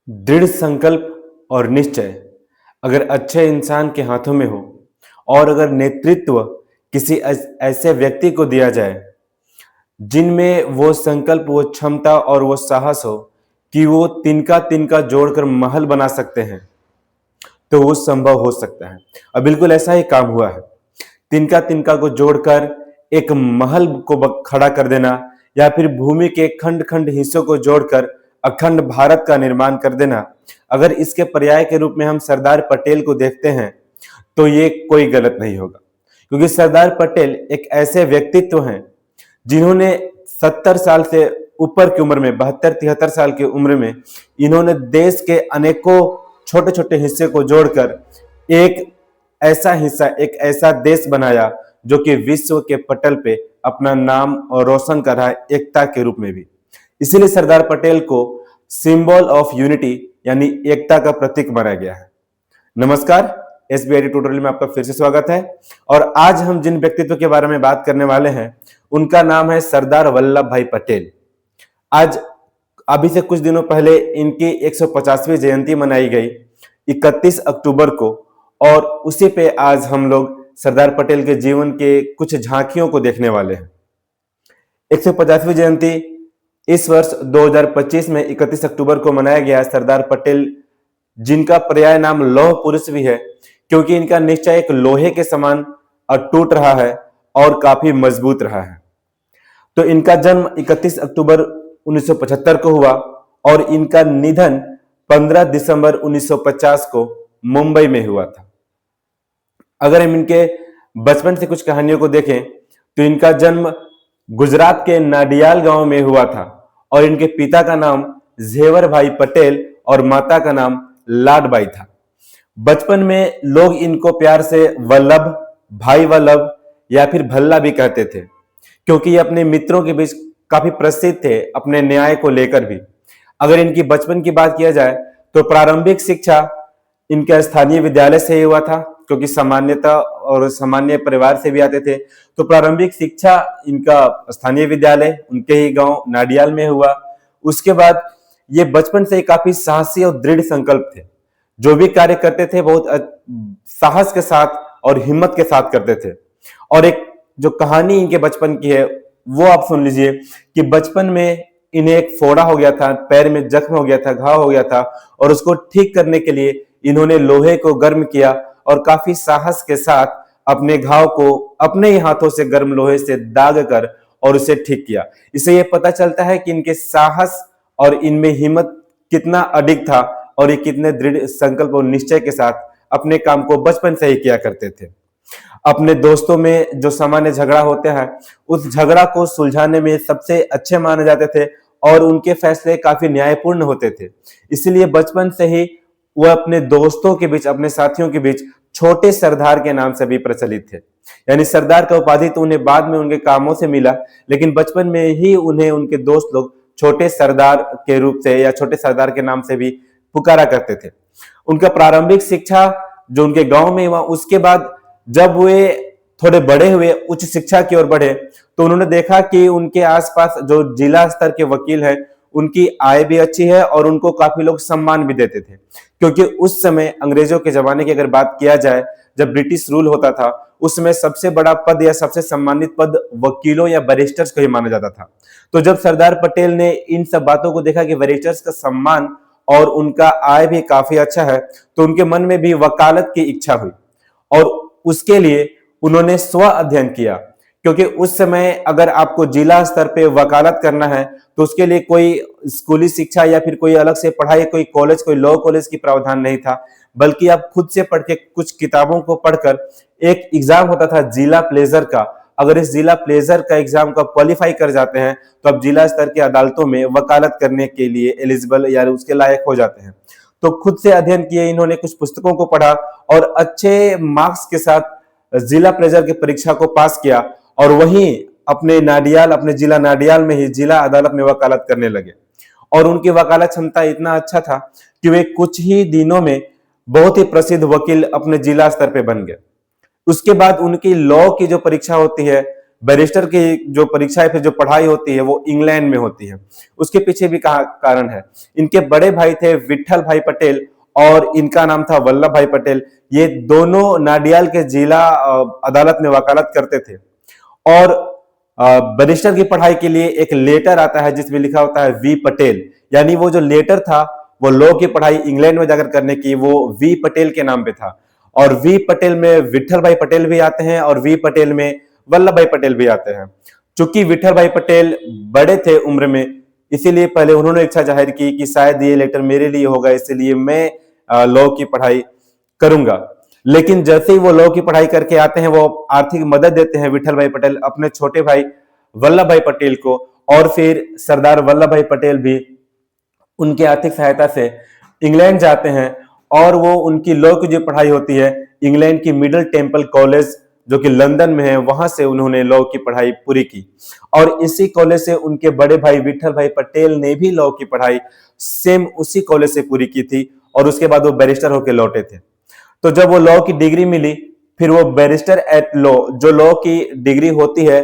दृढ़ संकल्प और निश्चय अगर अच्छे इंसान के हाथों में हो और अगर नेतृत्व किसी ऐसे व्यक्ति को दिया जाए जिनमें वो संकल्प, वो क्षमता और वो साहस हो कि वो तिनका तिनका जोड़कर महल बना सकते हैं, तो वो संभव हो सकता है। और बिल्कुल ऐसा ही काम हुआ है। तिनका तिनका को जोड़कर एक महल को खड़ा कर देना या फिर भूमि के खंड खंड हिस्सों को जोड़कर अखंड भारत का निर्माण कर देना, अगर इसके पर्याय के रूप में हम सरदार पटेल को देखते हैं तो ये कोई गलत नहीं होगा। क्योंकि सरदार पटेल एक ऐसे व्यक्तित्व हैं जिन्होंने 70 साल से ऊपर की उम्र में, 72-73 साल की उम्र में, इन्होंने देश के अनेकों छोटे छोटे हिस्से को जोड़कर एक ऐसा हिस्सा, एक ऐसा देश बनाया जो कि विश्व के पटल पे अपना नाम और रोशन कर रहा है, एकता के रूप में भी। इसीलिए सरदार पटेल को सिंबल ऑफ यूनिटी यानी एकता का प्रतीक माना गया है। नमस्कार, एसबीआईटी ट्यूटोरियल में आपका फिर से स्वागत है। और आज हम जिन व्यक्तित्व के बारे में बात करने वाले हैं उनका नाम है सरदार वल्लभ भाई पटेल। आज अभी से कुछ दिनों पहले इनकी 150वीं जयंती मनाई गई 31 अक्टूबर को, और उसी पे आज हम लोग सरदार पटेल के जीवन के कुछ झांकियों को देखने वाले हैं। 150वीं जयंती इस वर्ष 2025 में 31 अक्टूबर को मनाया गया। सरदार पटेल जिनका पर्याय नाम लौह पुरुष भी है, क्योंकि इनका निश्चय एक लोहे के समान अटूट रहा है और काफी मजबूत रहा है। तो इनका जन्म 31 अक्टूबर 1975 को हुआ और इनका निधन 15 दिसंबर 1950 को मुंबई में हुआ था। अगर हम इनके बचपन से कुछ कहानियों को देखें तो इनका जन्म गुजरात के नाडियाल गांव में हुआ था और इनके पिता का नाम जेवर भाई पटेल और माता का नाम लाडबाई था। बचपन में लोग इनको प्यार से वल्लभ, भाई वल्लभ या फिर भल्ला भी कहते थे, क्योंकि ये अपने मित्रों के बीच काफी प्रसिद्ध थे अपने न्याय को लेकर भी। अगर इनकी बचपन की बात किया जाए तो प्रारंभिक शिक्षा इनके स्थानीय विद्यालय से ही हुआ था, क्योंकि सामान्यता और सामान्य परिवार से भी आते थे। तो प्रारंभिक शिक्षा इनका स्थानीय विद्यालय उनके ही गांव नाडियाल में हुआ। उसके बाद ये बचपन से ही काफी साहसी और दृढ़ संकल्प थे। जो भी कार्य करते थे बहुत साहस के साथ और हिम्मत के साथ करते थे। और एक जो कहानी इनके बचपन की है वो आप सुन लीजिए कि बचपन में इन्हें एक फोड़ा हो गया था, पैर में जख्म हो गया था, घाव हो गया था, और उसको ठीक करने के लिए इन्होंने लोहे को गर्म किया और काफी साहस के साथ अपने घाव को अपने ही हाथों से गर्म लोहे से दाग कर और उसे ठीक किया। इससे यह पता चलता है कि इनके साहस और इनमें हिम्मत कितना अडिग था और ये कितने दृढ़ संकल्प और निश्चय के साथ अपने काम को बचपन से ही किया करते थे। अपने दोस्तों में जो सामान्य झगड़ा होता है उस झगड़ा को सुलझाने में सबसे अच्छे माने जाते थे और उनके फैसले काफी न्यायपूर्ण होते थे। इसलिए बचपन से ही वह अपने दोस्तों के बीच, अपने साथियों के बीच छोटे सरदार के नाम से भी प्रचलित थे। यानी सरदार का उपाधि तो उन्हें बाद में उनके कामों से मिला, लेकिन बचपन में ही उन्हें उनके दोस्त लोग छोटे सरदार के रूप से या छोटे सरदार के नाम से भी पुकारा करते थे। उनका प्रारंभिक शिक्षा जो उनके गांव में हुआ, उसके बाद जब वे थोड़े बड़े हुए, उच्च शिक्षा की ओर बढ़े, तो उन्होंने देखा कि उनके आसपास जो जिला स्तर के वकील हैं उनकी आय भी अच्छी है और उनको काफी लोग सम्मान भी देते थे। क्योंकि उस समय अंग्रेजों के जमाने की अगर बात किया जाए, जब ब्रिटिश रूल होता था, उस समय सबसे बड़ा पद या सबसे सम्मानित पद वकीलों या बैरिस्टर्स को ही माना जाता था। तो जब सरदार पटेल ने इन सब बातों को देखा कि बैरिस्टर्स का सम्मान और उनका आय भी काफी अच्छा है, तो उनके मन में भी वकालत की इच्छा हुई और उसके लिए उन्होंने स्व अध्ययन किया। क्योंकि उस समय अगर आपको जिला स्तर पे वकालत करना है तो उसके लिए कोई स्कूली शिक्षा या फिर कोई अलग से पढ़ाई, कोई कॉलेज, कोई लॉ कॉलेज की प्रावधान नहीं था, बल्कि आप खुद से पढ़ के कुछ किताबों को पढ़कर एक एग्जाम होता था जिला प्लेजर का। अगर इस जिला प्लेजर का एग्जाम को क्वालिफाई कर जाते हैं तो आप जिला स्तर की अदालतों में वकालत करने के लिए एलिजिबल या उसके लायक हो जाते हैं। तो खुद से अध्ययन किए इन्होंने, कुछ पुस्तकों को पढ़ा और अच्छे मार्क्स के साथ जिला प्लेजर की परीक्षा को पास किया और वहीं अपने नाडियाल, अपने जिला नाडियाल में ही जिला अदालत में वकालत करने लगे। और उनकी वकालत क्षमता इतना अच्छा था कि वे कुछ ही दिनों में बहुत ही प्रसिद्ध वकील अपने जिला स्तर पे बन गए। उसके बाद उनकी लॉ की जो परीक्षा होती है बैरिस्टर की जो परीक्षा है, फिर जो पढ़ाई होती है वो इंग्लैंड में होती है। उसके पीछे भी कारण है। इनके बड़े भाई थे विट्ठल भाई पटेल और इनका नाम था वल्लभ भाई पटेल। ये दोनों नाडियाल के जिला अदालत में वकालत करते थे। और बैरिस्टर की पढ़ाई के लिए एक लेटर आता है जिसमें लिखा होता है वी पटेल, यानी वो जो लेटर था वो लॉ की पढ़ाई इंग्लैंड में जाकर करने की, वो वी पटेल के नाम पे था। और वी पटेल में विट्ठल भाई पटेल भी आते हैं और वी पटेल में वल्लभ भाई पटेल भी आते हैं। चूंकि विट्ठल भाई पटेल बड़े थे उम्र में, इसीलिए पहले उन्होंने इच्छा जाहिर की कि शायद ये लेटर मेरे लिए होगा, इसलिए मैं लॉ की पढ़ाई करूंगा। लेकिन जैसे ही वो लॉ की पढ़ाई करके आते हैं, वो आर्थिक मदद देते हैं विट्ठल भाई पटेल अपने छोटे भाई वल्लभ भाई पटेल को, और फिर सरदार वल्लभ भाई पटेल भी उनकी आर्थिक सहायता से इंग्लैंड जाते हैं और वो उनकी लॉ की जो पढ़ाई होती है इंग्लैंड की मिडिल टेम्पल कॉलेज जो कि लंदन में है, वहां से उन्होंने लॉ की पढ़ाई पूरी की। और इसी कॉलेज से उनके बड़े भाई विट्ठल भाई पटेल ने भी लॉ की पढ़ाई सेम उसी कॉलेज से पूरी की थी और उसके बाद वो बैरिस्टर होकर लौटे थे। तो जब वो लॉ की डिग्री मिली, फिर वो बैरिस्टर एट लॉ, जो लॉ की डिग्री होती है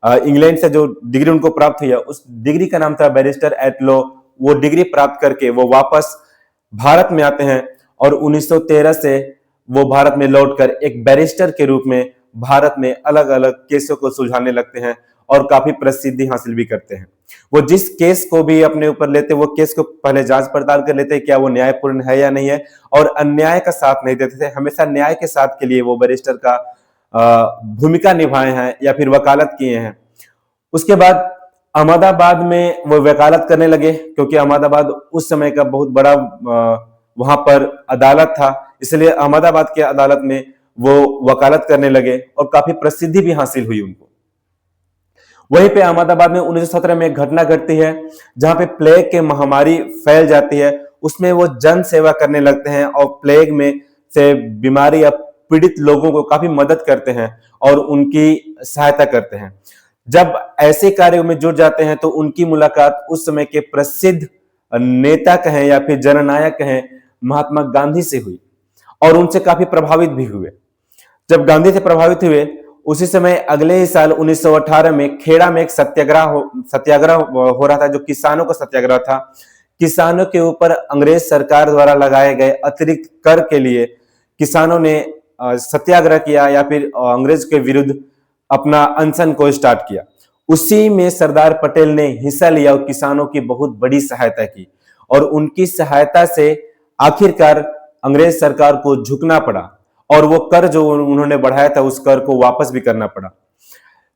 इंग्लैंड से जो डिग्री उनको प्राप्त हुई है, उस डिग्री का नाम था बैरिस्टर एट लॉ। वो डिग्री प्राप्त करके वो वापस भारत में आते हैं और 1913 से वो भारत में लौटकर एक बैरिस्टर के रूप में भारत में अलग अलग केसों को सुलझाने लगते हैं और काफी प्रसिद्धि हासिल भी करते हैं। वो जिस केस को भी अपने ऊपर लेते, वो केस को पहले जांच पड़ताल कर लेते क्या वो न्यायपूर्ण है या नहीं है, और अन्याय का साथ नहीं देते थे। हमेशा न्याय के साथ के लिए वो बैरिस्टर का भूमिका निभाए हैं या फिर वकालत किए हैं। उसके बाद अहमदाबाद में वो वकालत करने लगे, क्योंकि अहमदाबाद उस समय का बहुत बड़ा वहां पर अदालत था, इसलिए अहमदाबाद के अदालत में वो वकालत करने लगे और काफी प्रसिद्धि भी हासिल हुई उनको। वहीं पे अहमदाबाद में 1917 में एक घटना घटती है जहां पे प्लेग के महामारी फैल जाती है। उसमें वो जन सेवा करने लगते हैं और प्लेग में से बीमारी या पीड़ित लोगों को काफी मदद करते हैं और उनकी सहायता करते हैं। जब ऐसे कार्यों में जुट जाते हैं तो उनकी मुलाकात उस समय के प्रसिद्ध नेता कहें या फिर जननायक कहें महात्मा गांधी से हुई और उनसे काफी प्रभावित भी हुए। जब गांधी से प्रभावित हुए, उसी समय अगले ही साल 1918 में खेड़ा में एक सत्याग्रह हो रहा था, जो किसानों का सत्याग्रह था। किसानों के ऊपर अंग्रेज सरकार द्वारा लगाए गए अतिरिक्त कर के लिए किसानों ने सत्याग्रह किया या फिर अंग्रेज के विरुद्ध अपना अनशन को स्टार्ट किया। उसी में सरदार पटेल ने हिस्सा लिया और किसानों की बहुत बड़ी सहायता की और उनकी सहायता से आखिरकार अंग्रेज सरकार को झुकना पड़ा और वो कर जो उन्होंने बढ़ाया था उस कर को वापस भी करना पड़ा।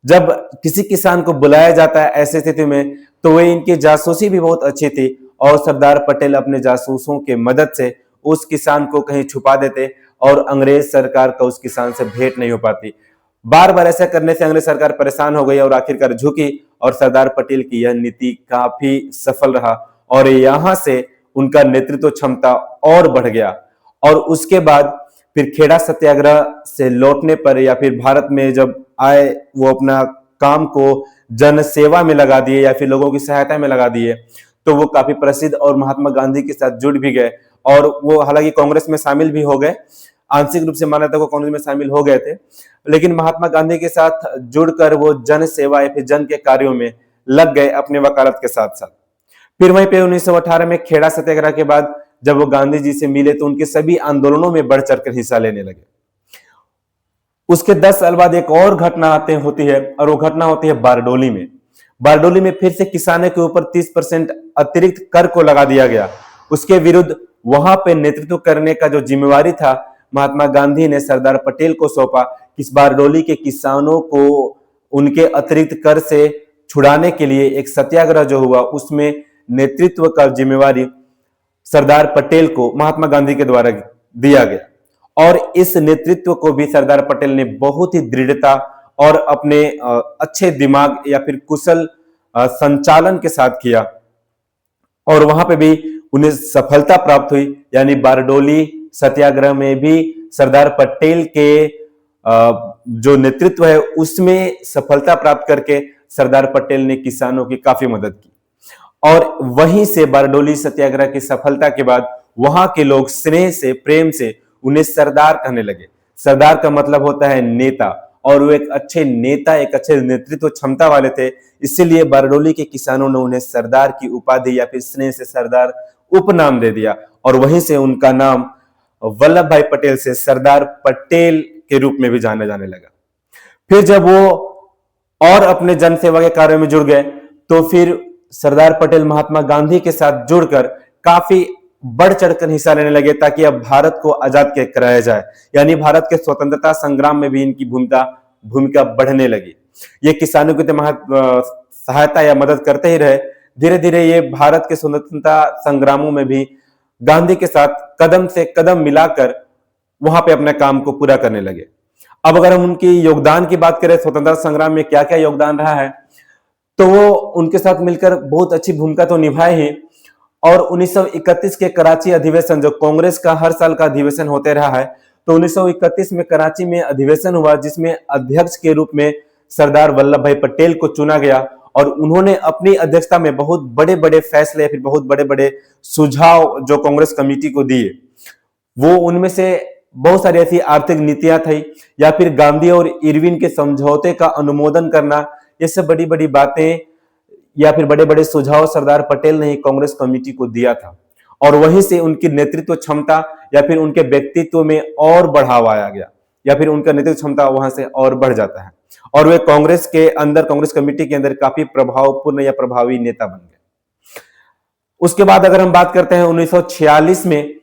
जब किसी किसान को बुलाया जाता है ऐसी स्थिति में, तो वे इनकी जासूसी भी बहुत अच्छी थी और सरदार पटेल अपने जासूसों के मदद से उस किसान को कहीं छुपा देते और अंग्रेज सरकार का उस किसान से भेंट नहीं हो पाती। बार बार ऐसा करने से अंग्रेज सरकार परेशान हो गई और आखिरकार झुकी और सरदार पटेल की यह नीति काफी सफल रहा और यहां से उनका नेतृत्व क्षमता और बढ़ गया। और उसके बाद फिर खेड़ा सत्याग्रह से लौटने पर या फिर भारत में जब आए, वो अपना काम को जन सेवा में लगा दिए या फिर लोगों की सहायता में लगा दिए, तो वो काफी प्रसिद्ध और महात्मा गांधी के साथ जुड़ भी गए और वो हालांकि कांग्रेस में शामिल भी हो गए, आंशिक रूप से माना था वो कांग्रेस में शामिल हो गए थे, लेकिन महात्मा गांधी के साथ जुड़कर वो जन सेवा या फिर जन के कार्यों में लग गए अपने वकालत के साथ साथ। फिर वहीं पे 1918 में खेड़ा सत्याग्रह के बाद जब वो गांधी जी से मिले तो उनके सभी आंदोलनों में बढ़ चढ़कर हिस्सा लेने लगे। उसके 10 साल बाद एक और घटना होती है और वो घटना होती है बारडोली में। बारडोली में फिर से किसानों के ऊपर 30% अतिरिक्त कर को लगा दिया गया। उसके विरुद्ध वहां पे नेतृत्व करने का जो जिम्मेवारी था महात्मा गांधी ने सरदार पटेल को सौंपा। इस बारडोली के किसानों को उनके अतिरिक्त कर से छुड़ाने के लिए एक सत्याग्रह जो हुआ उसमें नेतृत्व का जिम्मेवारी सरदार पटेल को महात्मा गांधी के द्वारा दिया गया और इस नेतृत्व को भी सरदार पटेल ने बहुत ही दृढ़ता और अपने अच्छे दिमाग या फिर कुशल संचालन के साथ किया और वहां पे भी उन्हें सफलता प्राप्त हुई। यानी बारडोली सत्याग्रह में भी सरदार पटेल के जो नेतृत्व है उसमें सफलता प्राप्त करके सरदार पटेल ने किसानों की काफी मदद की और वहीं से बारडोली सत्याग्रह की सफलता के बाद वहां के लोग स्नेह से, प्रेम से उन्हें सरदार कहने लगे। सरदार का मतलब होता है नेता और वो एक अच्छे नेता, एक अच्छे नेतृत्व क्षमता वाले थे। इसीलिए बारडोली के किसानों ने उन्हें सरदार की उपाधि या फिर स्नेह से सरदार उपनाम दे दिया, और वहीं से उनका नाम वल्लभ भाई पटेल से सरदार पटेल के रूप में भी जाना जाने लगा। फिर जब वो और अपने जन सेवा के कार्य में जुड़ गए, तो फिर सरदार पटेल महात्मा गांधी के साथ जुड़कर काफी बढ़ चढ़कर हिस्सा लेने लगे, ताकि अब भारत को आजाद कराया जाए। यानी भारत के स्वतंत्रता संग्राम में भी इनकी भूमिका बढ़ने लगी। ये किसानों की सहायता या मदद करते ही रहे। धीरे धीरे ये भारत के स्वतंत्रता संग्रामों में भी गांधी के साथ कदम से कदम मिलाकर वहां पे अपने काम को पूरा करने लगे। अब अगर हम उनकी योगदान की बात करें, स्वतंत्रता संग्राम में क्या क्या योगदान रहा है, तो वो उनके साथ मिलकर बहुत अच्छी भूमिका तो निभाए ही। और 1931 के कराची अधिवेशन, जो कांग्रेस का हर साल का अधिवेशन होते रहा है, तो 1931 में कराची में अधिवेशन हुआ, जिसमें अध्यक्ष के रूप में सरदार वल्लभ भाई पटेल को चुना गया। और उन्होंने अपनी अध्यक्षता में बहुत बड़े बड़े फैसले, फिर बहुत बड़े बड़े सुझाव जो कांग्रेस कमेटी को दिए, वो उनमें से बहुत सारी ऐसी आर्थिक नीतियां थी, या फिर गांधी और इरविन के समझौते का अनुमोदन करना, ये सब बड़ी बड़ी बातें या फिर बड़े बड़े सुझाव सरदार पटेल ने कांग्रेस कमेटी को दिया था। और वहीं से उनकी नेतृत्व क्षमता या फिर उनके व्यक्तित्व में और बढ़ावा आ गया, या फिर उनका नेतृत्व क्षमता वहां से और बढ़ जाता है, और वे कांग्रेस के अंदर, कांग्रेस कमेटी के अंदर काफी प्रभावपूर्ण या प्रभावी नेता बन गए। उसके बाद अगर हम बात करते हैं 1946 में,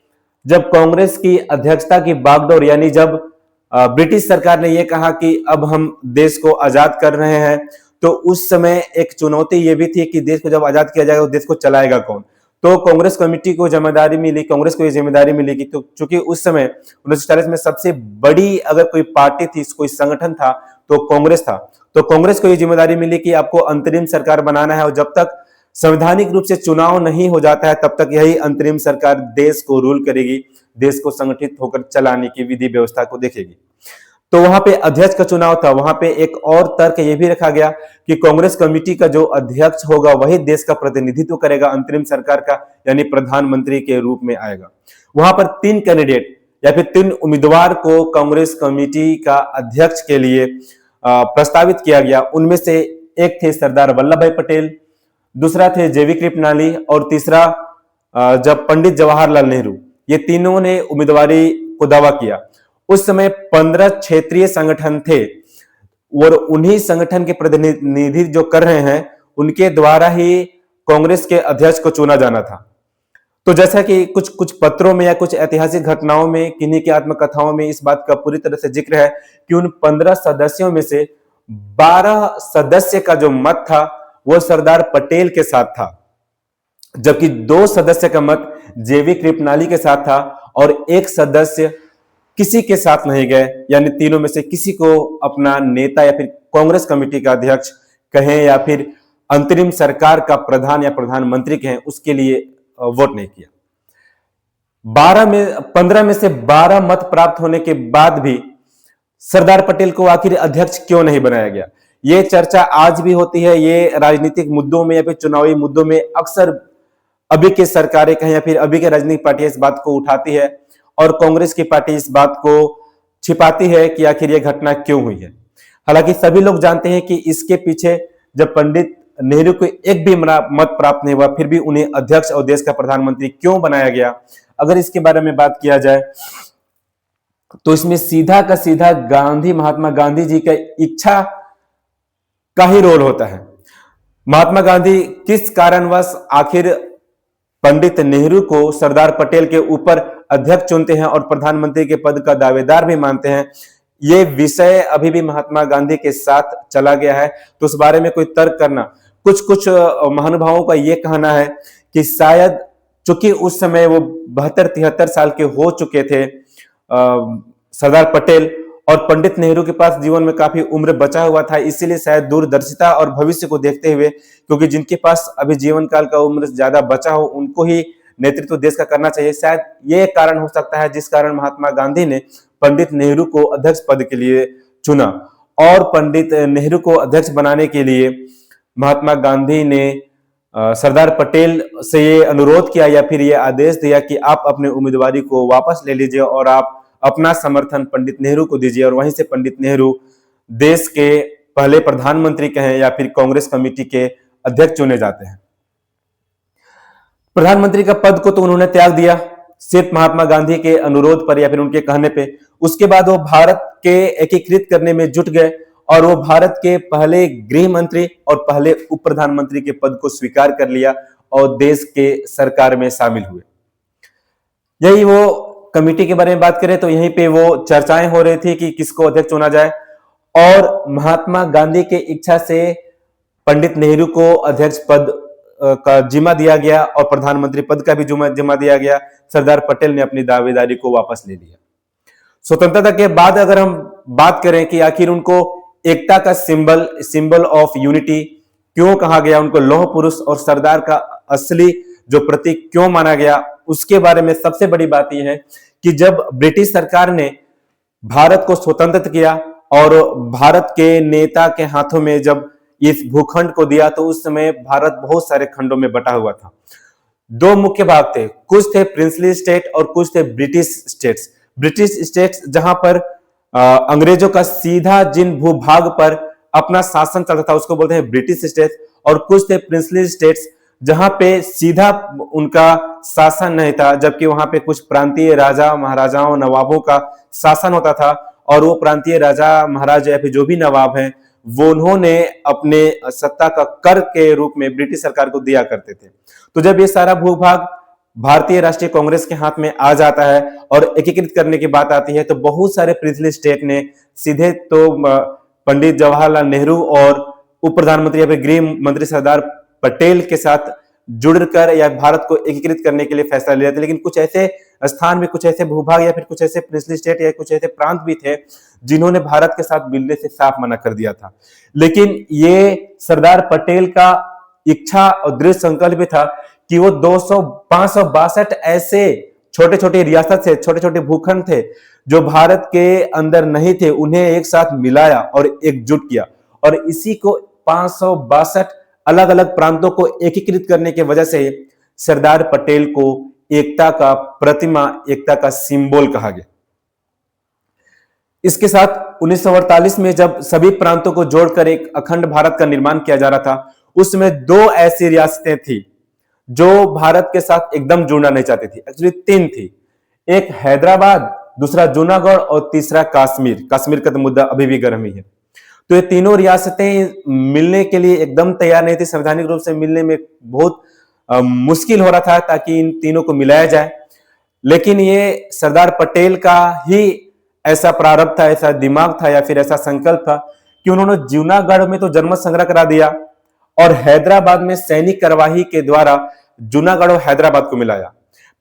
जब कांग्रेस की अध्यक्षता की बागडोर, यानी जब ब्रिटिश सरकार ने यह कहा कि अब हम देश को आजाद कर रहे हैं, तो उस समय एक चुनौती यह भी थी कि देश को जब आजाद किया जाएगा तो देश को चलाएगा कौन। तो कांग्रेस कमेटी को जिम्मेदारी मिली, कांग्रेस को ये जिम्मेदारी मिली कि तो चूंकि उस समय 1940 में सबसे बड़ी अगर कोई पार्टी थी, कोई संगठन था, तो कांग्रेस था। तो कांग्रेस को ये जिम्मेदारी मिली कि आपको अंतरिम सरकार बनाना है, और जब तक संवैधानिक रूप से चुनाव नहीं हो जाता है, तब तक यही अंतरिम सरकार देश को रूल करेगी, देश को संगठित होकर चलाने की विधि व्यवस्था को देखेगी। तो वहां पे अध्यक्ष का चुनाव था। वहां पे एक और तर्क यह भी रखा गया कि कांग्रेस कमेटी का जो अध्यक्ष होगा वही देश का प्रतिनिधित्व करेगा अंतरिम सरकार का, यानी प्रधानमंत्री के रूप में आएगा। वहां पर 3 कैंडिडेट या फिर 3 उम्मीदवार को कांग्रेस कमेटी का अध्यक्ष के लिए प्रस्तावित किया गया। उनमें से एक थे सरदार वल्लभ भाई पटेल, दूसरा थे जेवी कृपलानी, और तीसरा जब पंडित जवाहरलाल नेहरू। ये तीनों ने उम्मीदवारी को दावा किया। उस समय 15 क्षेत्रीय संगठन थे, और उन्हीं संगठन के प्रतिनिधि जो कर रहे हैं, उनके द्वारा ही कांग्रेस के अध्यक्ष को चुना जाना था। तो जैसा कि कुछ पत्रों में या कुछ ऐतिहासिक घटनाओं में, किन्हीं की आत्मकथाओं में इस बात का पूरी तरह से जिक्र है कि उन 15 सदस्यों में से 12 सदस्य का जो मत था वो सरदार पटेल के साथ था, जबकि 2 सदस्य का मत जेवी कृपलानी के साथ था, और 1 सदस्य किसी के साथ नहीं गए, यानी तीनों में से किसी को अपना नेता या फिर कांग्रेस कमेटी का अध्यक्ष कहें या फिर अंतरिम सरकार का प्रधान या प्रधानमंत्री कहें, उसके लिए वोट नहीं किया। 15 में से 12 मत प्राप्त होने के बाद भी सरदार पटेल को आखिर अध्यक्ष क्यों नहीं बनाया गया, ये चर्चा आज भी होती है। ये राजनीतिक मुद्दों में या फिर चुनावी मुद्दों में अक्सर अभी के सरकारें कहें या फिर अभी के राजनीतिक पार्टियां इस बात को उठाती है, और कांग्रेस की पार्टी इस बात को छिपाती है कि आखिर यह घटना क्यों हुई है। हालांकि सभी लोग जानते हैं कि इसके पीछे जब पंडित नेहरू को एक भी मत प्राप्त नहीं हुआ, फिर भी उन्हें अध्यक्ष और देश का प्रधानमंत्री क्यों बनाया गया, अगर इसके बारे में बात किया जाए तो इसमें सीधा का सीधा महात्मा गांधी जी का इच्छा का ही रोल होता है। महात्मा गांधी किस कारणवश आखिर पंडित नेहरू को सरदार पटेल के ऊपर अध्यक्ष चुनते हैं और प्रधानमंत्री के पद का दावेदार भी मानते हैं, ये विषय अभी भी महात्मा गांधी के साथ चला गया है। तो उस बारे में कोई तर्क करना, कुछ महानुभावों का यह कहना है कि शायद चूंकि उस समय वो 72-73 साल के हो चुके थे सरदार पटेल, और पंडित नेहरू के पास जीवन में काफी उम्र बचा हुआ था, इसीलिए शायद दूरदर्शिता और भविष्य को देखते हुए, क्योंकि जिनके पास अभी जीवन काल का उम्र ज्यादा बचा हो उनको ही नेतृत्व देश का करना चाहिए, शायद ये कारण हो सकता है जिस कारण महात्मा गांधी ने पंडित नेहरू को अध्यक्ष पद के लिए चुना। और पंडित नेहरू को अध्यक्ष बनाने के लिए महात्मा गांधी ने सरदार पटेल से ये अनुरोध किया या फिर ये आदेश दिया कि आप अपने उम्मीदवारी को वापस ले लीजिए और आप अपना समर्थन पंडित नेहरू को दीजिए, और वहीं से पंडित नेहरू देश के पहले प्रधानमंत्री कहें या फिर कांग्रेस कमेटी के अध्यक्ष चुने जाते हैं। प्रधानमंत्री का पद को तो उन्होंने त्याग दिया सिर्फ महात्मा गांधी के अनुरोध पर या फिर उनके कहने पे। उसके बाद वो भारत के एकीकृत करने में जुट गए और वो भारत के पहले गृह मंत्री और पहले उप प्रधानमंत्री के पद को स्वीकार कर लिया और देश के सरकार में शामिल हुए। यही वो कमेटी के बारे में बात करें तो यहीं पे वो चर्चाएं हो रही थी कि किसको अध्यक्ष चुना जाए, और महात्मा गांधी के इच्छा से पंडित नेहरू को अध्यक्ष पद का जिम्मा दिया गया और प्रधानमंत्री पद का भी जिम्मा दिया गया। सरदार पटेल ने अपनी दावेदारी को वापस ले लिया। स्वतंत्रता के बाद अगर हम बात करें कि आखिर उनको एकता का सिंबल ऑफ यूनिटी क्यों कहा गया, उनको लौह पुरुष और सरदार का असली जो प्रतीक क्यों माना गया, उसके बारे में सबसे बड़ी बात यह है कि जब ब्रिटिश सरकार ने भारत को स्वतंत्र किया और भारत के नेता के हाथों में जब इस भूखंड को दिया तो उस समय भारत बहुत सारे खंडों में बटा हुआ था। दो मुख्य भाग थे, कुछ थे प्रिंसली स्टेट और कुछ थे ब्रिटिश स्टेट्स। ब्रिटिश स्टेट्स जहां पर अंग्रेजों का सीधा जिन भूभाग पर अपना शासन चलता था उसको बोलते हैं ब्रिटिश स्टेट्स, और कुछ थे प्रिंसली स्टेट्स जहां पे सीधा उनका शासन नहीं था, जबकि वहां पे कुछ प्रांतीय राजा महाराजाओं नवाबों का शासन होता था, और वो प्रांतीय राजा महाराजा या फिर जो भी नवाब हैं वो उन्होंने अपने सत्ता का कर के रूप में ब्रिटिश सरकार को दिया करते थे। तो जब ये सारा भूभाग भारतीय राष्ट्रीय कांग्रेस के हाथ में आ जाता है और एकीकृत करने की बात आती है तो बहुत सारे प्रिंसली स्टेट ने सीधे तो पंडित जवाहरलाल नेहरू और उप प्रधानमंत्री या फिर गृह मंत्री सरदार पटेल के साथ जुड़कर या भारत को एकीकृत करने के लिए फैसला लिया था। लेकिन कुछ ऐसे स्थान भी, कुछ ऐसे भूभाग या फिर कुछ ऐसे प्रिंसली स्टेट या कुछ ऐसे प्रांत भी थे जिन्होंने भारत के साथ मिलने से साफ मना कर दिया था। लेकिन ये सरदार पटेल का इच्छा और दृढ़ संकल्प भी था कि वो 562 ऐसे छोटे छोटे रियासत थे, छोटे छोटे भूखंड थे जो भारत के अंदर नहीं थे, उन्हें एक साथ मिलाया और एकजुट किया, और इसी को 562 अलग अलग प्रांतों को एकीकृत करने की वजह से सरदार पटेल को एकता का प्रतिमा, एकता का सिंबल कहा गया। इसके साथ 1948 में जब सभी प्रांतों को जोड़कर एक अखंड भारत का निर्माण किया जा रहा था, उसमें दो ऐसी रियासतें थी जो भारत के साथ एकदम जुड़ना नहीं चाहती थी। एक्चुअली तीन थी, एक हैदराबाद, दूसरा जूनागढ़ और तीसरा कश्मीर। कश्मीर का तो मुद्दा अभी भी गर्म ही है। तो ये तीनों रियासतें मिलने के लिए एकदम तैयार नहीं थी, संवैधानिक रूप से मिलने में बहुत मुश्किल हो रहा था ताकि इन तीनों को मिलाया जाए। लेकिन ये सरदार पटेल का ही ऐसा प्रारंभ था, ऐसा दिमाग था या फिर ऐसा संकल्प था कि उन्होंने जूनागढ़ में तो जनमत संग्रह करा दिया और हैदराबाद में सैनिक कार्यवाही के द्वारा जूनागढ़ और हैदराबाद को मिलाया।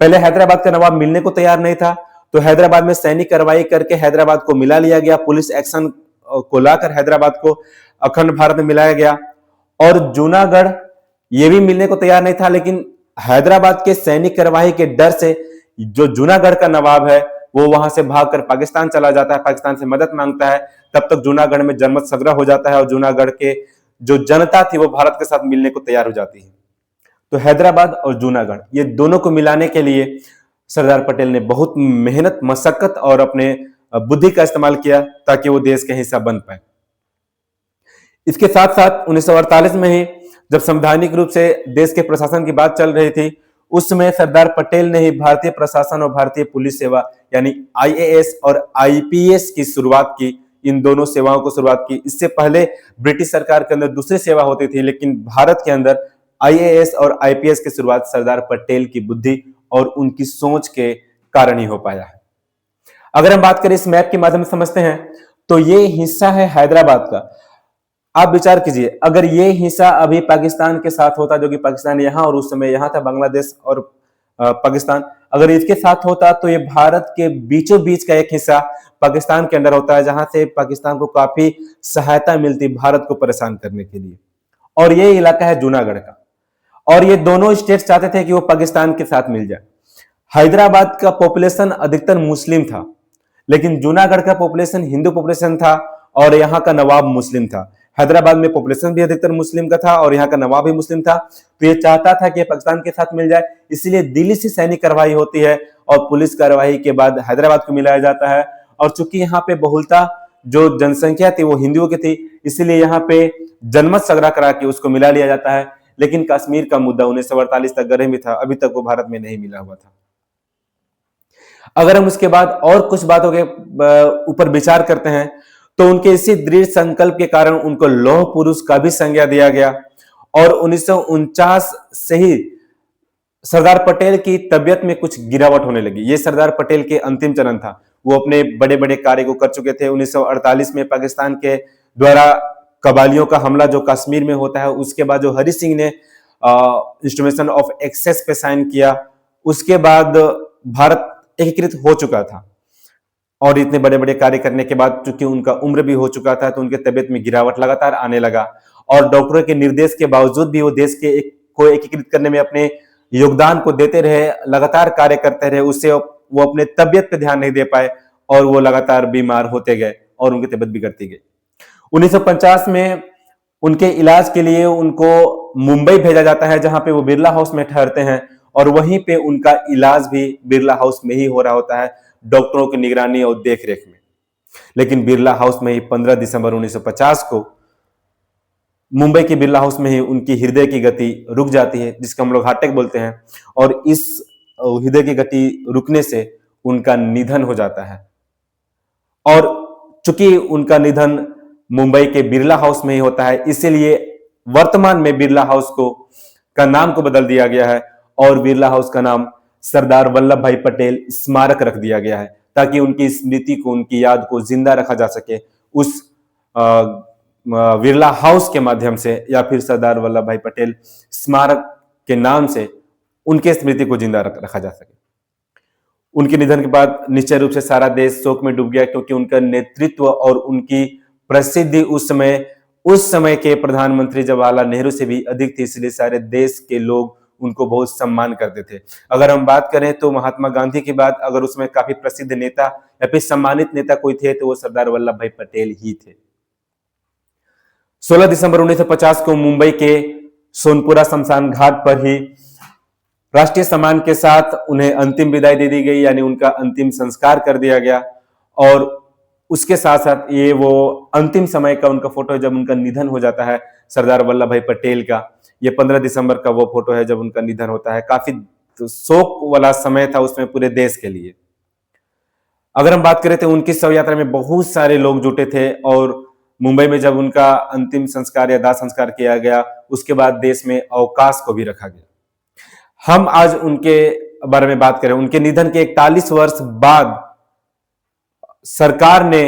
पहले हैदराबाद का नवाब मिलने को तैयार नहीं था, तो हैदराबाद में सैनिक कार्यवाही करके हैदराबाद को मिला लिया गया, पुलिस एक्शन को लाकर हैदराबाद को अखंड भारत में मिलाया गया। और जूनागढ़ ये भी मिलने को तैयार नहीं था, लेकिन हैदराबाद के सैनिक कार्यवाही के डर से जो जूनागढ़ का नवाब है वो वहां से भागकर पाकिस्तान चला जाता है, पाकिस्तान से मदद मांगता है। तब तक जूनागढ़ में जनमत संग्रह हो जाता है और जूनागढ़ के जो जनता थी वो भारत के साथ मिलने को तैयार हो जाती है। तो हैदराबाद और जूनागढ़ ये दोनों को मिलाने के लिए सरदार पटेल ने बहुत मेहनत, मशक्कत और अपने बुद्धि का इस्तेमाल किया ताकि वो देश का हिस्सा बन पाए। इसके साथ साथ 1948 में ही जब संवैधानिक रूप से देश के प्रशासन की बात चल रही थी, उस समय सरदार पटेल ने ही भारतीय प्रशासन और भारतीय पुलिस सेवा यानी आईएएस और आईपीएस की शुरुआत की। इन दोनों सेवाओं को शुरुआत की। इससे पहले ब्रिटिश सरकार के अंदर दूसरी सेवा होती थी, लेकिन भारत के अंदर आईएएस और आईपीएस की शुरुआत सरदार पटेल की बुद्धि और उनकी सोच के कारण ही हो पाया है। अगर हम बात करें इस मैप के माध्यम से समझते हैं तो ये हिस्सा है हैदराबाद का। आप विचार कीजिए, अगर ये हिस्सा अभी पाकिस्तान के साथ होता, जो कि पाकिस्तान यहाँ और उस समय यहाँ था, बांग्लादेश और पाकिस्तान, अगर इसके साथ होता तो ये भारत के बीचों बीच का एक हिस्सा पाकिस्तान के अंदर होता है, जहां से पाकिस्तान को काफी सहायता मिलती भारत को परेशान करने के लिए। और ये इलाका है जूनागढ़ का, और ये दोनों स्टेट चाहते थे कि वो पाकिस्तान के साथ मिल जाए। हैदराबाद का पॉपुलेशन अधिकतर मुस्लिम था, लेकिन जूनागढ़ का पॉपुलेशन हिंदू पॉपुलेशन था और यहाँ का नवाब मुस्लिम था। हैदराबाद में पॉपुलेशन भी अधिकतर मुस्लिम का था और यहाँ का नवाब भी मुस्लिम था, तो ये चाहता था कि पाकिस्तान के साथ मिल जाए। इसलिए दिल्ली से सैनिक कार्रवाई होती है और पुलिस कार्रवाई के बाद हैदराबाद को मिलाया जाता है। और चूंकि यहाँ पे बहुलता जो जनसंख्या थी वो हिंदुओं की थी, इसलिए यहाँ पे जनमत संग्रह करा के उसको मिला लिया जाता है। लेकिन कश्मीर का मुद्दा 1948 तक गरे में था, अभी तक वो भारत में नहीं मिला हुआ था। अगर हम उसके बाद और कुछ बातों के ऊपर विचार करते हैं तो उनके इसी दृढ़ संकल्प के कारण उनको लौह पुरुष का भी संज्ञा दिया गया। और 1949 से ही सरदार पटेल की तबियत में कुछ गिरावट होने लगी। ये सरदार पटेल के अंतिम चरण था। वो अपने बड़े बड़े कार्य को कर चुके थे। 1948 में पाकिस्तान के द्वारा कबालियों का हमला जो कश्मीर में होता है, उसके बाद जो हरि सिंह ने इंस्ट्रूमेशन ऑफ एक्सेस पे साइन किया, उसके बाद भारत एकीकृत हो चुका था। और इतने बड़े बड़े कार्य करने के बाद चूंकि उनका उम्र भी हो चुका था तो उनके तबियत में गिरावट लगातार आने लगा। और डॉक्टरों के निर्देश के बावजूद भी वो देश के को एकीकृत करने में अपने योगदान को देते रहे, लगातार कार्य करते रहे। उससे वो अपने तबियत पे ध्यान नहीं दे पाए और वो लगातार बीमार होते गए और उनकी तबियत बिगड़ती गई। 1950 में उनके इलाज के लिए उनको मुंबई भेजा जाता है, जहां पे वो बिरला हाउस में ठहरते हैं और वहीं पे उनका इलाज भी बिरला हाउस में ही हो रहा होता है, डॉक्टरों की निगरानी और देखरेख में। लेकिन बिरला हाउस में ही 15 दिसंबर 1950 को मुंबई के बिरला हाउस में ही उनकी हृदय की गति रुक जाती है, जिसको हम लोग हार्ट अटैक बोलते हैं। और इस हृदय की गति रुकने से उनका निधन हो जाता है। और चूंकि उनका निधन मुंबई के बिरला हाउस में ही होता है, इसीलिए वर्तमान में बिरला हाउस को का नाम को बदल दिया गया है और बिरला हाउस का नाम सरदार वल्लभ भाई पटेल स्मारक रख दिया गया है, ताकि उनकी स्मृति को, उनकी याद को जिंदा रखा जा सके उस बिरला हाउस के माध्यम से, या फिर सरदार वल्लभ भाई पटेल स्मारक के नाम से उनके स्मृति को जिंदा रखा जा सके। उनके निधन के बाद निश्चय रूप से सारा देश शोक में डूब गया, क्योंकि उनका नेतृत्व और उनकी प्रसिद्धि उस समय के प्रधानमंत्री जवाहरलाल नेहरू से भी अधिक थी, इसलिए सारे देश के लोग उनको बहुत सम्मान करते थे। अगर हम बात करें तो महात्मा गांधी की बात, अगर उसमें काफी प्रसिद्ध नेता या फिर सम्मानित नेता कोई थे तो वो सरदार वल्लभ भाई पटेल ही थे। 16 दिसंबर 1950 को मुंबई के सोनपुरा शमशान घाट पर ही राष्ट्रीय सम्मान के साथ उन्हें अंतिम विदाई दे दी गई, यानी उनका अंतिम संस्कार कर दिया गया। और उसके साथ साथ ये वो अंतिम समय का उनका फोटो है जब उनका निधन हो जाता है सरदार वल्लभ भाई पटेल का। ये 15 दिसंबर का वो फोटो है जब उनका निधन होता है। काफी शोक वाला समय था उसमें पूरे देश के लिए। अगर हम बात करें तो उनकी शव यात्रा में बहुत सारे लोग जुटे थे और मुंबई में जब उनका अंतिम संस्कार या दाह संस्कार किया गया, उसके बाद देश में अवकाश को भी रखा गया। हम आज उनके बारे में बात करें। उनके निधन के 41 वर्ष बाद सरकार ने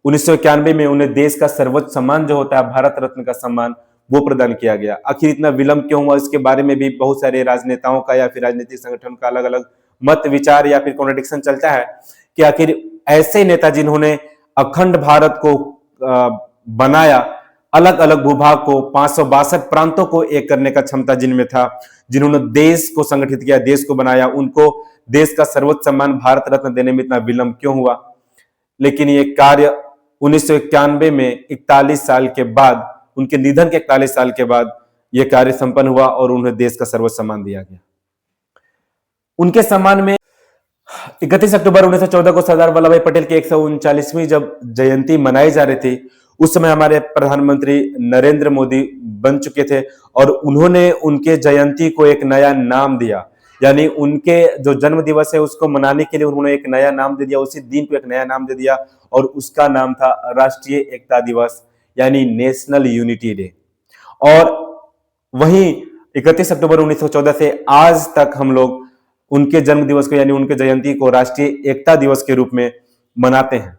1991 में उन्हें देश का सर्वोच्च सम्मान जो होता है भारत रत्न का सम्मान, वो प्रदान किया गया। आखिर इतना विलंब क्यों हुआ, इसके बारे में भी बहुत सारे राजनेताओं का या फिर राजनीतिक संगठन का अलग अलग मत विचार या फिर कॉन्ट्रडिक्शन चलता है कि आखिर ऐसे नेता जिन्होंने अखंड भारत को बनाया, अलग अलग भूभाग को 562 प्रांतों को एक करने का क्षमता जिनमें था, जिन्होंने देश को संगठित किया, देश को बनाया, उनको देश का सर्वोच्च सम्मान भारत रत्न देने में इतना विलंब क्यों हुआ। लेकिन ये कार्य 1991 में 41 साल के बाद, उनके निधन के 41 साल के बाद यह कार्य संपन्न हुआ और उन्हें देश का सर्वोच्च सम्मान दिया गया। उनके सम्मान में 31 अक्टूबर 1914 को सरदार वल्लभ भाई पटेल की 139वीं जब जयंती मनाई जा रही थी, उस समय हमारे प्रधानमंत्री नरेंद्र मोदी बन चुके थे और उन्होंने उनके जयंती को एक नया नाम दिया। यानी उनके जो जन्म दिवस है उसको मनाने के लिए उन्होंने एक नया नाम दे दिया, उसी दिन को एक नया नाम दे दिया और उसका नाम था राष्ट्रीय एकता दिवस, यानी नेशनल यूनिटी डे। और वहीं 31 अक्टूबर 1914 से आज तक हम लोग उनके जन्म दिवस को, यानी उनके जयंती को राष्ट्रीय एकता दिवस के रूप में मनाते हैं।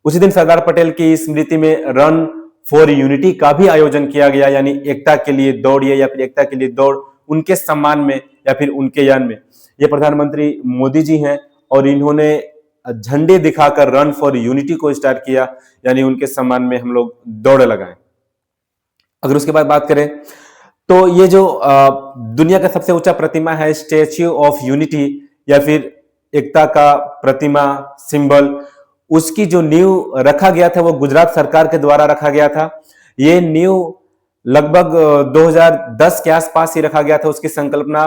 उसी दिन सरदार पटेल की स्मृति में रन फॉर यूनिटी का भी आयोजन किया गया, यानी एकता के लिए दौड़िए या फिर एकता के लिए दौड़, उनके सम्मान में या फिर उनके यान में। ये प्रधानमंत्री मोदी जी हैं और इन्होंने झंडे दिखाकर रन फॉर यूनिटी को स्टार्ट किया, यानी उनके सम्मान में हम लोग दौड़ लगाएं। अगर उसके बाद बात करें तो ये जो दुनिया का सबसे ऊंचा प्रतिमा है स्टैच्यू ऑफ यूनिटी या फिर एकता का प्रतिमा सिंबल, उसकी जो नींव रखा गया था वो गुजरात सरकार के द्वारा रखा गया था। ये नींव लगभग 2010 के आसपास ही रखा गया था। उसकी संकल्पना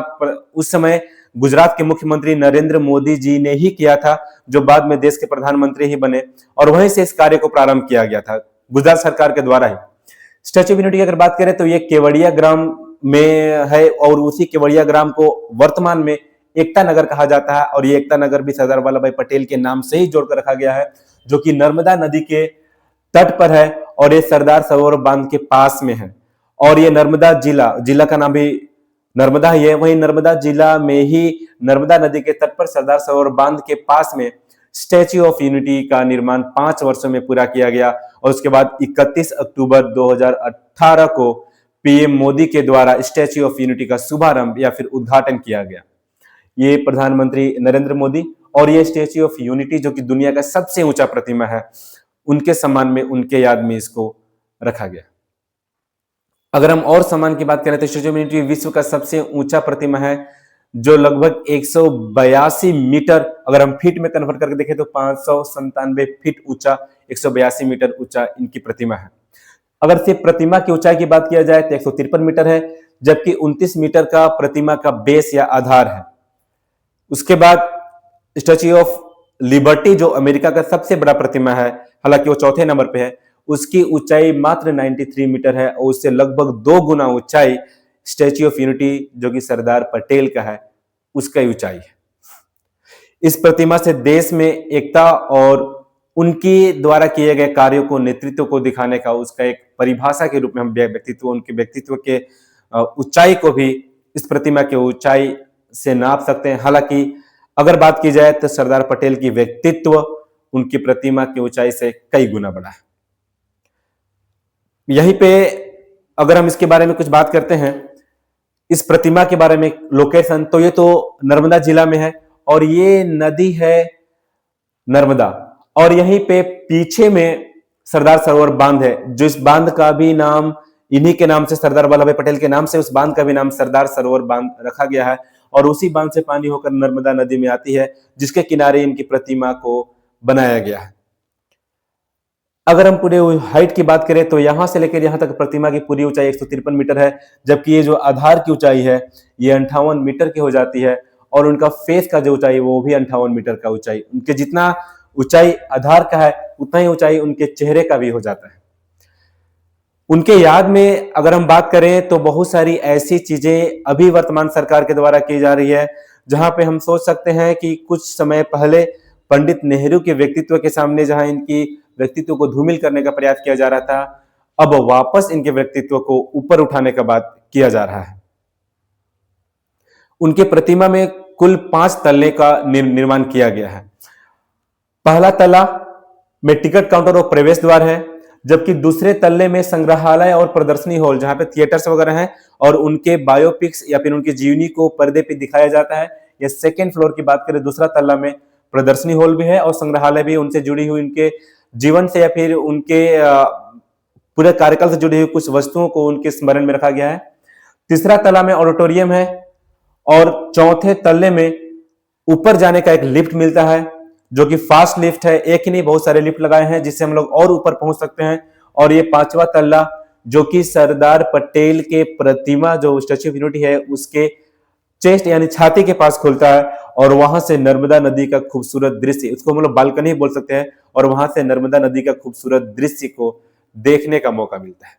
उस समय गुजरात के मुख्यमंत्री नरेंद्र मोदी जी ने ही किया था, जो बाद में देश के प्रधानमंत्री ही बने, और वहीं से इस कार्य को प्रारंभ किया गया था गुजरात सरकार के द्वारा ही। स्टैच्यू ऑफ यूनिटी की अगर बात करें तो ये केवड़िया ग्राम में है, और उसी केवड़िया ग्राम को वर्तमान में एकता नगर कहा जाता है, और ये एकता नगर भी सरदार वल्लभ भाई पटेल के नाम से ही जोड़कर रखा गया है, जो कि नर्मदा नदी के तट पर है, और ये सरदार सरोवर बांध के पास में है। और ये नर्मदा जिला का नाम भी नर्मदा ही है, वहीं नर्मदा जिला में ही नर्मदा नदी के तट पर सरदार सरोवर बांध के पास में स्टैच्यू ऑफ यूनिटी का निर्माण 5 वर्षों में पूरा किया गया, और उसके बाद 31 अक्टूबर 2018 को पीएम मोदी के द्वारा स्टैच्यू ऑफ यूनिटी का शुभारंभ या फिर उद्घाटन किया गया। ये प्रधानमंत्री नरेंद्र मोदी, और ये स्टैच्यू ऑफ यूनिटी जो कि दुनिया का सबसे ऊंचा प्रतिमा है, उनके सम्मान में, उनके याद में इसको रखा गया। अगर हम और सम्मान की बात करें तो स्टैच्यू ऑफ यूनिटी विश्व का सबसे ऊंचा प्रतिमा है, जो लगभग 182 मीटर, अगर हम फीट में कन्वर्ट करके देखें तो 597 फीट ऊंचा, 182 मीटर ऊंचा इनकी प्रतिमा है। अगर सिर्फ प्रतिमा की ऊंचाई की बात किया जाए तो 153 मीटर है, जबकि 29 मीटर का प्रतिमा का बेस या आधार है। उसके बाद स्टैच्यू ऑफ लिबर्टी, जो अमेरिका का सबसे बड़ा प्रतिमा है, हालांकि वो चौथे नंबर पे है, उसकी ऊंचाई मात्र 93 मीटर है, और उससे लगभग 2 गुना ऊंचाई स्टैच्यू ऑफ यूनिटी जो कि सरदार पटेल का है, उसका ऊंचाई है। इस प्रतिमा से देश में एकता और उनकी द्वारा किए गए कार्यों को, नेतृत्व को दिखाने का, उसका एक परिभाषा के रूप में हम व्यक्तित्व, उनके व्यक्तित्व के ऊंचाई को भी इस प्रतिमा के ऊंचाई से नाप सकते हैं। हालांकि अगर बात की जाए तो सरदार पटेल की व्यक्तित्व उनकी प्रतिमा की ऊंचाई से कई गुना बड़ा है। यहीं पे अगर हम इसके बारे में कुछ बात करते हैं, इस प्रतिमा के बारे में लोकेशन, तो ये तो नर्मदा जिला में है, और ये नदी है नर्मदा, और यहीं पे पीछे में सरदार सरोवर बांध है, जो इस बांध का भी नाम इन्हीं के नाम से, सरदार वल्लभ भाई पटेल के नाम से उस बांध का भी नाम सरदार सरोवर बांध रखा गया है, और उसी बांध से पानी होकर नर्मदा नदी में आती है, जिसके किनारे इनकी प्रतिमा को बनाया गया है। अगर हम पूरे हाइट की बात करें तो यहां से लेकर यहां तक प्रतिमा की पूरी ऊंचाई 153 मीटर है, जबकि ये जो आधार की ऊंचाई है ये 58 मीटर की हो जाती है, और उनका फेस का जो ऊंचाई वो भी 58 मीटर का ऊंचाई, उनके जितना ऊंचाई आधार का है उतना ही ऊंचाई उनके चेहरे का भी हो जाता है। उनके याद में अगर हम बात करें तो बहुत सारी ऐसी चीजें अभी वर्तमान सरकार के द्वारा की जा रही है, जहां पे हम सोच सकते हैं कि कुछ समय पहले पंडित नेहरू के व्यक्तित्व के सामने जहां इनकी व्यक्तित्व को धूमिल करने का प्रयास किया जा रहा था, अब वापस इनके व्यक्तित्व को ऊपर उठाने का बात किया जा रहा है। उनके प्रतिमा में कुल 5 तल्ले का निर्माण किया गया है। पहला तल्ला में टिकट काउंटर और प्रवेश द्वार है, जबकि दूसरे तल्ले में संग्रहालय और प्रदर्शनी हॉल, जहां पे थिएटर्स वगैरह हैं और उनके बायोपिक्स या फिर उनकी जीवनी को पर्दे पे दिखाया जाता है। या सेकेंड फ्लोर की बात करें, दूसरा तल्ला में प्रदर्शनी हॉल भी है और संग्रहालय भी, उनसे जुड़ी हुई उनके जीवन से या फिर उनके पूरे कार्यकाल से जुड़ी हुई कुछ वस्तुओं को उनके स्मरण में रखा गया है। तीसरा तल्ला में ऑडिटोरियम है, और चौथे तल्ले में ऊपर जाने का एक लिफ्ट मिलता है, जो कि फास्ट लिफ्ट है, एक ही नहीं बहुत सारे लिफ्ट लगाए हैं जिससे हम लोग और ऊपर पहुंच सकते हैं। और ये 5वां तल्ला जो कि सरदार पटेल के प्रतिमा जो स्टैच्यू ऑफ यूनिटी है उसके चेस्ट यानी छाती के पास खुलता है, और वहां से नर्मदा नदी का खूबसूरत दृश्य, उसको हम लोग बालकनी बोल सकते हैं, और वहां से नर्मदा नदी का खूबसूरत दृश्य को देखने का मौका मिलता है।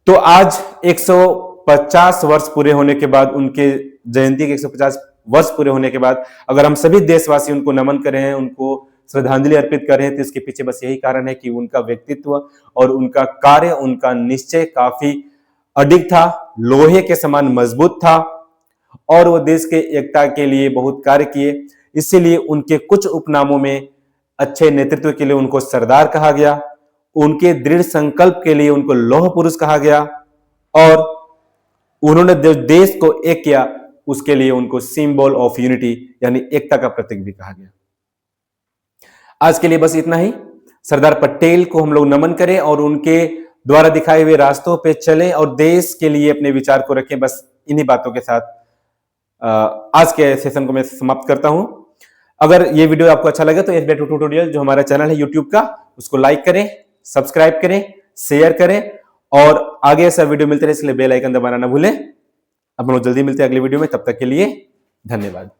तो आज 150 वर्ष पूरे होने के बाद, उनके जयंती के 150 वर्ष पूरे होने के बाद, अगर हम सभी देशवासी उनको नमन कर रहे हैं, उनको श्रद्धांजलि अर्पित कर रहे हैं, तो इसके पीछे बस यही कारण है कि उनका व्यक्तित्व और उनका कार्य, उनका निश्चय काफी अडिग था, लोहे के समान मजबूत था, और वो देश के एकता के लिए बहुत कार्य किए। इसीलिए उनके कुछ उपनामों में अच्छे नेतृत्व के लिए उनको सरदार कहा गया, उनके दृढ़ संकल्प के लिए उनको लौह पुरुष कहा गया, और उन्होंने देश को एक किया उसके लिए उनको सिंबल ऑफ यूनिटी यानी एकता का प्रतीक भी कहा गया। आज के लिए बस इतना ही। सरदार पटेल को हम लोग नमन करें और उनके द्वारा दिखाए हुए रास्तों पे चलें और देश के लिए अपने विचार को रखें। बस इन्हीं बातों के साथ आज के सेशन को मैं समाप्त करता हूं। अगर ये वीडियो आपको अच्छा लगे तो एसबीआई ट्यूटोरियल जो हमारा चैनल है यूट्यूब का, उसको लाइक करें, सब्सक्राइब करें, शेयर करें, और आगे ऐसा वीडियो मिलते रहे इसलिए बेल आइकन दबाना ना भूलें। अपन लोग जल्दी मिलते हैं अगली वीडियो में, तब तक के लिए धन्यवाद।